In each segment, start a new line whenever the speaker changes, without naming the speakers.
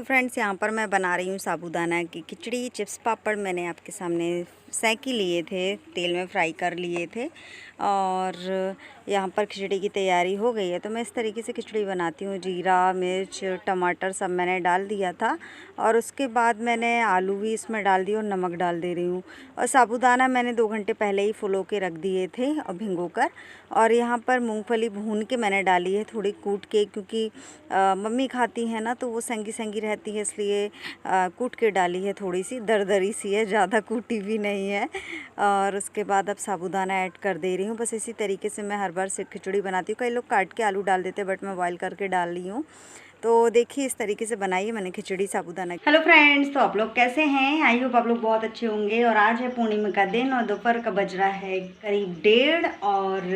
Friends, यहाँ पर मैं बना रही हूँ साबूदाना की खिचड़ी। चिप्स पापड़ मैंने आपके सामने सेंक लिए थे, तेल में फ्राई कर लिए थे और यहाँ पर खिचड़ी की तैयारी हो गई है। तो मैं इस तरीके से खिचड़ी बनाती हूँ। जीरा, मिर्च, टमाटर सब मैंने डाल दिया था और उसके बाद मैंने आलू भी इसमें डाल दिए और नमक डाल दे रही हूँ। और साबूदाना मैंने 2 घंटे पहले ही फुलो के रख दिए थे और भिगोकर। और यहाँ पर मूंगफली भून के मैंने डाली है, थोड़ी कूट के, क्योंकि मम्मी खाती हैं ना तो वो संगी संगी रहती है, इसलिए कूट के डाली है। थोड़ी सी दरदरी सी है, ज़्यादा कूटी भी नहीं है। और उसके बाद अब साबूदाना ऐड कर दे रही हूँ। बस इसी तरीके से मैं हर बार से खिचड़ी बनाती हूँ। कई लोग काट के आलू डाल देते हैं, बट मैं बॉईल करके डाल रही हूँ। तो देखिए इस तरीके से बनाई है मैंने खिचड़ी साबूदाना। हेलो फ्रेंड्स, तो आप लोग कैसे हैं? आई होप आप लोग बहुत अच्छे होंगे। और आज है पूर्णिमा का दिन और दोपहर का बज रहा है करीब 1:30। और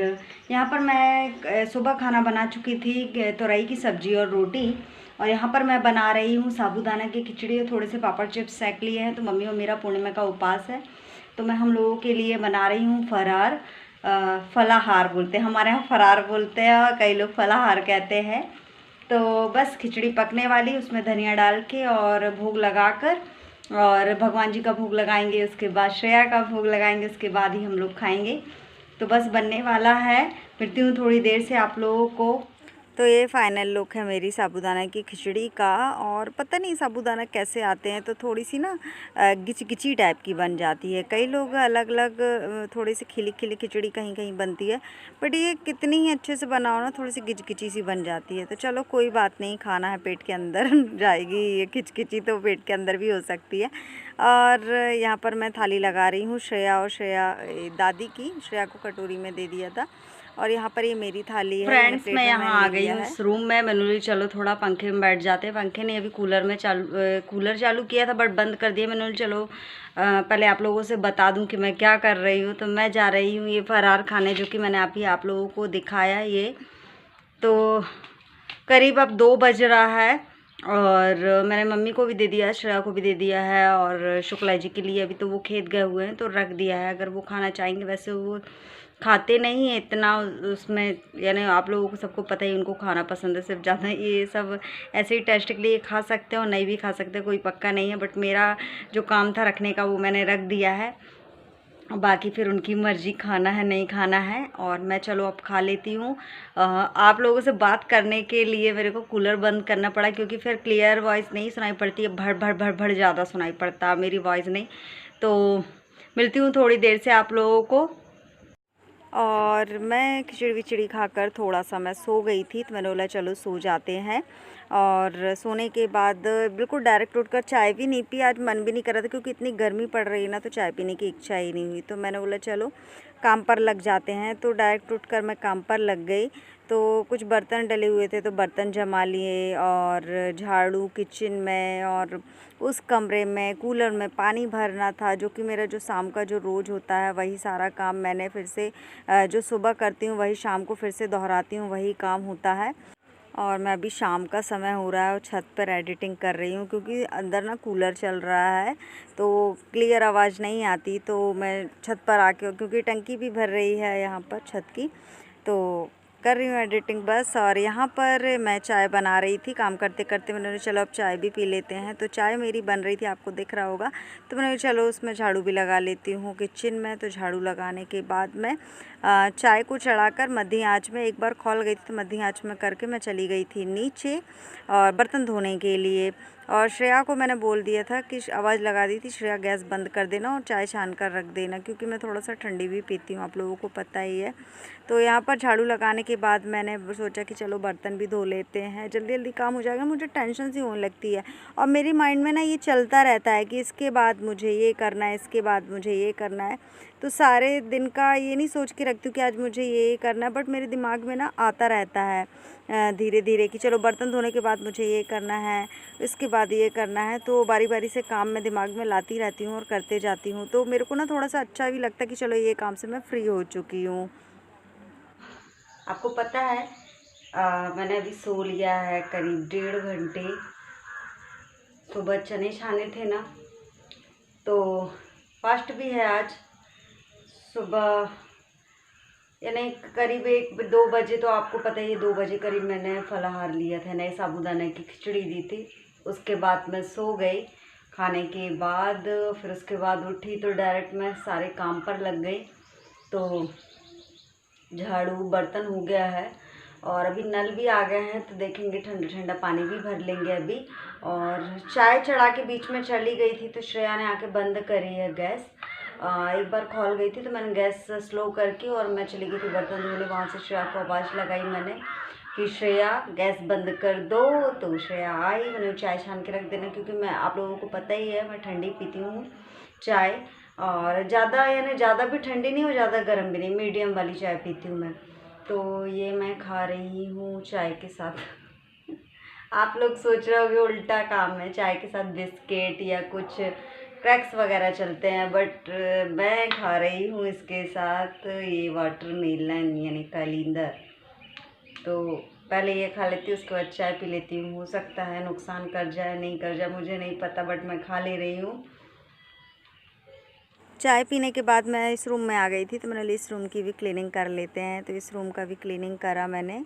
यहाँ पर मैं सुबह खाना बना चुकी थी, तोरई की सब्जी और रोटी। और यहाँ पर मैं बना रही हूँ साबूदाना की खिचड़ी और थोड़े से पापड़ चिप्स सेक लिए हैं। तो मम्मी और मेरा पूर्णिमा का उपवास है, तो मैं हम लोगों के लिए बना रही हूँ फरार। फलाहार बोलते हैं, हमारे यहाँ फरार बोलते हैं और कई लोग फलाहार कहते हैं। तो बस खिचड़ी पकने वाली, उसमें धनिया डाल के और भोग लगाकर, और भगवान जी का भोग लगाएंगे, उसके बाद श्रेया का भोग लगाएंगे, उसके बाद ही हम लोग खाएंगे। तो बस बनने वाला है, मिलती हूँ थोड़ी देर से आप लोगों को। तो ये फाइनल लुक है मेरी साबूदाना की खिचड़ी का। और पता नहीं साबूदाना कैसे आते हैं, तो थोड़ी सी ना गिचगिची टाइप की बन जाती है। कई लोग अलग अलग थोड़ी सी खिली खिली खिचड़ी कहीं कहीं बनती है, बट ये कितनी ही अच्छे से बनाओ ना, थोड़ी सी गिचगिची सी बन जाती है। तो चलो कोई बात नहीं, खाना है पेट के अंदर जाएगी ये खिचखिची तो पेट के अंदर भी हो सकती है। और यहाँ पर मैं थाली लगा रही हूँ श्रेया और दादी की। श्रेया को कटोरी में दे दिया था और यहाँ पर ये मेरी थाली है। फ्रेंड्स, मैं यहाँ आ गई हूँ इस रूम में। मैंने बोली चलो थोड़ा पंखे में बैठ जाते हैं। पंखे ने अभी कूलर चालू किया था, बट बंद कर दिया। मैंने बोली चलो पहले आप लोगों से बता दूं कि मैं क्या कर रही हूँ। तो मैं जा रही हूँ ये फरार खाने, जो कि मैंने अभी आप लोगों को दिखाया। ये तो करीब अब 2 बज रहा है और मैंने मम्मी को भी दे दिया, श्रेया को भी दे दिया है। और शुक्ला जी के लिए अभी तो वो खेत गए हुए हैं, तो रख दिया है। अगर वो खाना चाहेंगे, वैसे वो खाते नहीं है इतना उसमें, यानी आप लोगों को सबको पता ही उनको खाना पसंद है। सिर्फ ज़्यादा ये सब ऐसे ही टेस्ट के लिए खा सकते हैं और नहीं भी खा सकते, कोई पक्का नहीं है। बट मेरा जो काम था रखने का वो मैंने रख दिया है, बाकी फिर उनकी मर्ज़ी खाना है नहीं खाना है। और मैं चलो अब खा लेती हूँ। आप लोगों से बात करने के लिए मेरे को कूलर बंद करना पड़ा, क्योंकि फिर क्लियर वॉइस नहीं सुनाई पड़ती है, भड़ भड़ भड़ भड़ ज़्यादा सुनाई पड़ता मेरी वॉइस नहीं। तो मिलती हूँ थोड़ी देर से आप लोगों को। और मैं खिचड़ी विचड़ी खाकर थोड़ा सा मैं सो गई थी, तो मैंने बोला चलो सो जाते हैं। और सोने के बाद बिल्कुल डायरेक्ट उठकर चाय भी नहीं पी। आज मन भी नहीं कर रहा था, क्योंकि इतनी गर्मी पड़ रही है ना, तो चाय पीने की इच्छा ही नहीं हुई। तो मैंने बोला चलो काम पर लग जाते हैं। तो डायरेक्ट उठकर मैं काम पर लग गई। तो कुछ बर्तन डले हुए थे, तो बर्तन जमा लिए और झाड़ू किचन में, और उस कमरे में कूलर में पानी भरना था, जो कि मेरा जो शाम का जो रोज़ होता है वही सारा काम मैंने फिर से जो सुबह करती हूँ वही शाम को फिर से दोहराती हूँ, वही काम होता है। और मैं अभी शाम का समय हो रहा है और छत पर एडिटिंग कर रही हूँ, क्योंकि अंदर ना कूलर चल रहा है तो क्लियर आवाज़ नहीं आती। तो मैं छत पर आके, क्योंकि टंकी भी भर रही है यहाँ पर छत की, तो कर रही हूँ एडिटिंग बस। और यहाँ पर मैं चाय बना रही थी काम करते करते। मैंने चलो अब चाय भी पी लेते हैं। तो चाय मेरी बन रही थी, आपको दिख रहा होगा। तो मैंने चलो उसमें झाड़ू भी लगा लेती हूँ किचन में। तो झाड़ू लगाने के बाद मैं चाय को चढ़ाकर मध्य आंच में, एक बार खौल गई थी तो मध्य आंच में करके मैं चली गई थी नीचे और बर्तन धोने के लिए। और श्रेया को मैंने बोल दिया था कि आवाज़ लगा दी थी, श्रेया गैस बंद कर देना और चाय छान कर रख देना, क्योंकि मैं थोड़ा सा ठंडी भी पीती हूँ, आप लोगों को पता ही है। तो यहाँ पर झाड़ू लगाने के बाद मैंने सोचा कि चलो बर्तन भी धो लेते हैं, जल्दी जल्दी काम हो जाएगा। मुझे टेंशन सी होने लगती है और मेरी माइंड में ना ये चलता रहता है कि इसके बाद मुझे ये करना है, इसके बाद मुझे ये करना है। तो सारे दिन का ये नहीं सोच के रखती हूँ कि आज मुझे ये करना है, बट मेरे दिमाग में ना आता रहता है धीरे धीरे कि चलो बर्तन धोने के बाद मुझे ये करना है, इसके बाद ये करना है। तो बारी बारी से काम मैं दिमाग में लाती रहती हूँ और करते जाती हूँ। तो मेरे को ना थोड़ा सा अच्छा भी लगता है कि चलो ये काम से मैं फ्री हो चुकी हूँ। आपको पता है मैंने अभी सो लिया है करीब 1.5 घंटे। सुबह चने छाने थे ना, तो फास्ट भी है आज। सुबह यानी करीब 1-2 बजे, तो आपको पता है 2 बजे करीब मैंने फलाहार लिया था, नए साबूदाना की खिचड़ी दी थी। उसके बाद मैं सो गई खाने के बाद। फिर उसके बाद उठी तो डायरेक्ट मैं सारे काम पर लग गई। तो झाड़ू बर्तन हो गया है और अभी नल भी आ गए हैं, तो देखेंगे ठंडा ठंडा पानी भी भर लेंगे अभी। और चाय चढ़ा के बीच में चली गई थी तो श्रेया ने आके बंद करी है गैस। एक बार खोल गई थी तो मैंने गैस स्लो करके और मैं चली गई थी बर्तन धोने। वहाँ से श्रेया को आवाज़ लगाई मैंने कि श्रेया गैस बंद कर दो। तो श्रेया आई, मैंने चाय छान के रख देना, क्योंकि मैं, आप लोगों को पता ही है, मैं ठंडी पीती हूँ चाय। और ज़्यादा यानी ज़्यादा भी ठंडी नहीं और ज़्यादा गर्म भी नहीं, मीडियम वाली चाय पीती हूँ मैं। तो ये मैं खा रही हूँ चाय के साथ। आप लोग सोच रहे होंगे उल्टा काम है, चाय के साथ बिस्किट या कुछ क्रैक्स वगैरह चलते हैं, बट मैं खा रही हूँ इसके साथ ये वाटरमेलन यानी कलिंदर। तो पहले ये खा लेती हूँ, उसके बाद चाय पी लेती हूँ। हो सकता है नुकसान कर जाए, नहीं कर जाए, मुझे नहीं पता, बट मैं खा ले रही हूँ। चाय पीने के बाद मैं इस रूम में आ गई थी, तो मैंने बोली इस रूम की भी क्लीनिंग कर लेते हैं। तो इस रूम का भी क्लीनिंग करा मैंने।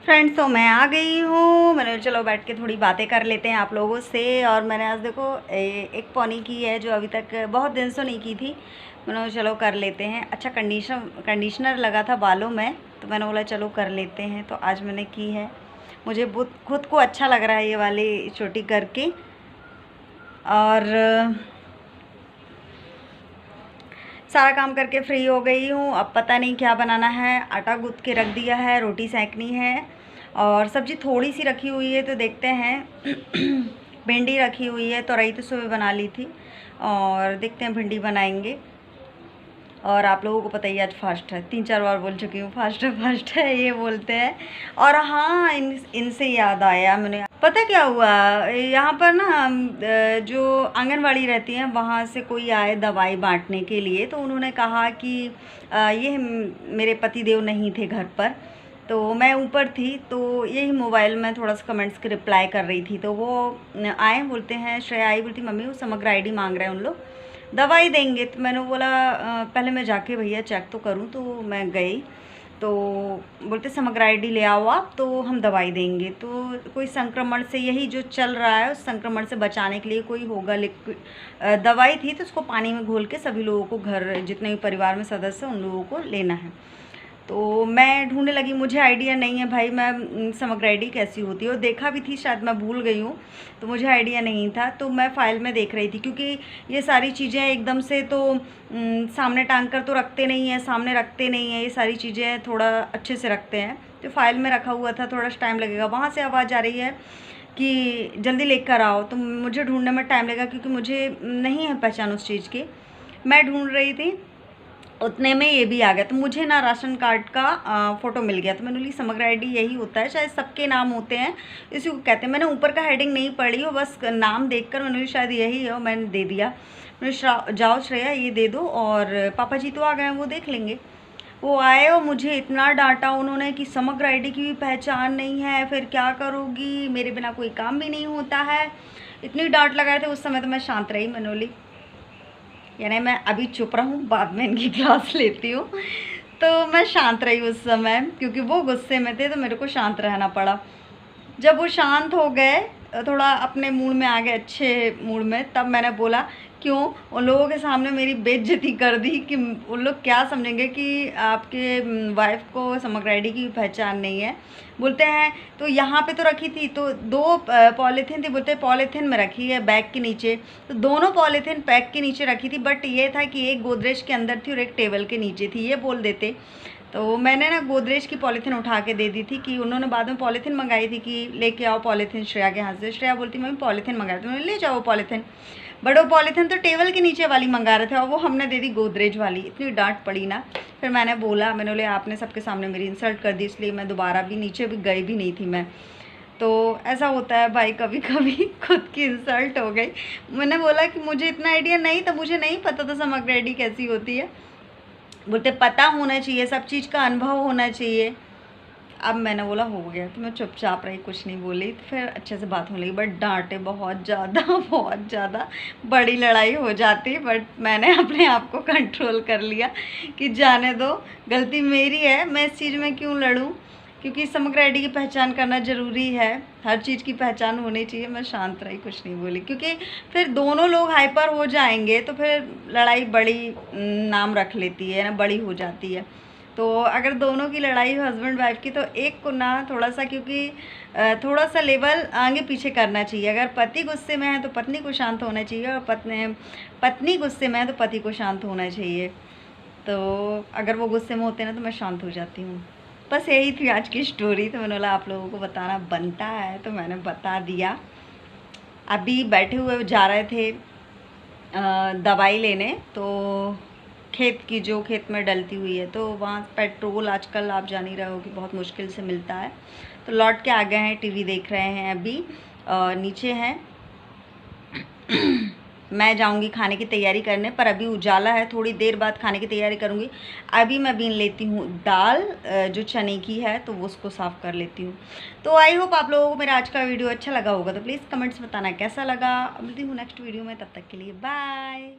फ्रेंड्स, तो मैं आ गई हूँ। मैंने चलो बैठ के थोड़ी बातें कर लेते हैं आप लोगों से। और मैंने आज देखो एक पौनी की है जो अभी तक बहुत दिन से नहीं की थी। मैंने चलो कर लेते हैं। अच्छा कंडीशनर लगा था बालों में, तो मैंने बोला चलो कर लेते हैं। तो आज मैंने की है, मुझे खुद को अच्छा लग रहा है ये वाली छोटी करके। और सारा काम करके फ्री हो गई हूँ। अब पता नहीं क्या बनाना है, आटा गूँथ के रख दिया है, रोटी सेंकनी है और सब्ज़ी थोड़ी सी रखी हुई है, तो देखते हैं। भिंडी रखी हुई है, तो रही तो सुबह बना ली थी, और देखते हैं भिंडी बनाएंगे। और आप लोगों को पता ही आज फास्ट है, 3-4 बार बोल चुकी हूँ फास्ट है ये बोलते हैं। और हाँ, इनसे याद आया, मैंने पता क्या हुआ, यहाँ पर ना जो आंगनवाड़ी रहती है वहाँ से कोई आए दवाई बांटने के लिए। तो उन्होंने कहा कि ये मेरे पतिदेव नहीं थे घर पर, तो मैं ऊपर थी, तो यही मोबाइल में थोड़ा सा कमेंट्स के रिप्लाई कर रही थी। तो वो आए, बोलते हैं, श्रेया आई, बोलती मम्मी वो समग्र आईडी मांग रहे हैं उन लोग, दवाई देंगे। तो मैंने बोला पहले मैं जाके भैया चेक तो करूं। तो मैं गई, तो बोलते समग्र आईडी ले आओ आप, तो हम दवाई देंगे। तो कोई संक्रमण से, यही जो चल रहा है उस संक्रमण से बचाने के लिए कोई होगा लिक्विड दवाई थी, तो उसको पानी में घोल के सभी लोगों को, घर जितने भी परिवार में सदस्य उन लोगों को लेना है। तो मैं ढूंढने लगी, मुझे आइडिया नहीं है भाई मैं समग्र आईडी कैसी होती है, और देखा भी थी, शायद मैं भूल गई हूँ, तो मुझे आइडिया नहीं था। तो मैं फ़ाइल में देख रही थी, क्योंकि ये सारी चीज़ें एकदम से तो सामने टांग कर तो रखते नहीं हैं, सामने रखते नहीं हैं, ये सारी चीज़ें थोड़ा अच्छे से रखते हैं। तो फाइल में रखा हुआ था, थोड़ा टाइम लगेगा। वहाँ से आवाज़ आ रही है कि जल्दी लेकर आओ, तो मुझे ढूंढने में टाइम लगेगा, क्योंकि मुझे नहीं है पहचान उस चीज़ की। मैं ढूंढ रही थी, उतने में ये भी आ गया। तो मुझे ना राशन कार्ड का फ़ोटो मिल गया। तो मैंने बोली समग्र आईडी यही होता है, शायद सबके नाम होते हैं, इसी को कहते हैं। मैंने ऊपर का हेडिंग नहीं पढ़ी हो, बस नाम देखकर मैंने शायद यही है, और मैंने दे दिया। मैंने जाओ श्रेया ये दे दो, और पापा जी तो आ गए हैं, वो देख लेंगे। वो आए और मुझे इतना डांटा उन्होंने कि समग्र आईडी की भी पहचान नहीं है, फिर क्या करोगी, मेरे बिना कोई काम भी नहीं होता है। इतनी डांट लगाए थे उस समय। तो मैं शांत रही, मैंने बोली यानी मैं अभी चुप रहूँ, बाद में इनकी क्लास लेती हूँ। तो मैं शांत रही उस समय, क्योंकि वो गुस्से में थे, तो मेरे को शांत रहना पड़ा। जब वो शांत हो गए, थोड़ा अपने मूड में आ गए, अच्छे मूड में, तब मैंने बोला क्यों उन लोगों के सामने मेरी बेइज्जती कर दी, कि उन लोग क्या समझेंगे कि आपके वाइफ को समग्र आईडी की पहचान नहीं है। बोलते हैं तो यहाँ पे तो रखी थी, तो 2 पॉलीथीन थी, बोलते पॉलीथीन में रखी है बैग के नीचे। तो दोनों पॉलीथीन बैग के नीचे रखी थी, बट ये था कि एक गोदरेज के अंदर थी और एक टेबल के नीचे थी, ये बोल देते। तो मैंने ना गोदरेज की पॉलीथीन उठा के दे दी थी, कि उन्होंने बाद में पॉलीथीन मंगाई थी कि लेके आओ पॉलीथीन श्रेया के हाथ से। श्रेया बोलती मम्मी पॉलीथीन मंगाई, तो मैंने ले जाओ पॉलीथीन। बट वो पॉलीथिन तो टेबल के नीचे वाली मंगा रहे थे और वो हमने दे दी गोदरेज वाली। इतनी डांट पड़ी ना, फिर मैंने बोला, मैंने बोले आपने सबके सामने मेरी इंसल्ट कर दी, इसलिए मैं दोबारा भी नीचे भी गई भी नहीं थी मैं। तो ऐसा होता है भाई, कभी कभी खुद की इंसल्ट हो गई। मैंने बोला कि मुझे इतना आइडिया नहीं था, मुझे नहीं पता था समग्रेडी कैसी होती है। बोलते पता होना चाहिए, सब चीज़ का अनुभव होना चाहिए। अब मैंने बोला हो गया, तो मैं चुपचाप रही, कुछ नहीं बोली। तो फिर अच्छे से बात होने लगी, बट डांटे बहुत ज़्यादा बहुत ज़्यादा, बड़ी लड़ाई हो जाती। बट मैंने अपने आप को कंट्रोल कर लिया कि जाने दो, गलती मेरी है, मैं इस चीज़ में क्यों लड़ूं, क्योंकि समग्र आईडी की पहचान करना ज़रूरी है, हर चीज़ की पहचान होनी चाहिए। मैं शांत रही, कुछ नहीं बोली, क्योंकि फिर दोनों लोग हाइपर हो जाएंगे तो फिर लड़ाई बड़ी नाम रख लेती है ना, बड़ी हो जाती है। तो अगर दोनों की लड़ाई हो हस्बैंड वाइफ की, तो एक को ना थोड़ा सा, क्योंकि थोड़ा सा लेवल आगे पीछे करना चाहिए। अगर पति गुस्से में है तो पत्नी को शांत होना चाहिए, और पत्नी गुस्से में है तो पति को शांत होना चाहिए। तो अगर वो गुस्से में होते हैं ना तो मैं शांत हो जाती हूँ। बस यही थी आज की स्टोरी। तो मैंने बोला आप लोगों को बताना बनता है, तो मैंने बता दिया। अभी बैठे हुए जा रहे थे दवाई लेने, तो खेत की, जो खेत में डलती हुई है, तो वहाँ पेट्रोल आजकल आप जान ही रहे हो कि बहुत मुश्किल से मिलता है। तो लौट के आ गए हैं, टीवी देख रहे हैं अभी, नीचे हैं। मैं जाऊंगी खाने की तैयारी करने, पर अभी उजाला है, थोड़ी देर बाद खाने की तैयारी करूंगी। अभी मैं बीन लेती हूँ दाल, जो चने की है, तो वो उसको साफ़ कर लेती हूँ। तो आई होप आप लोगों को मेरा आज का वीडियो अच्छा लगा होगा, तो प्लीज़ कमेंट्स बताना कैसा लगा। मिलती हूँ नेक्स्ट वीडियो में, तब तक के लिए बाय।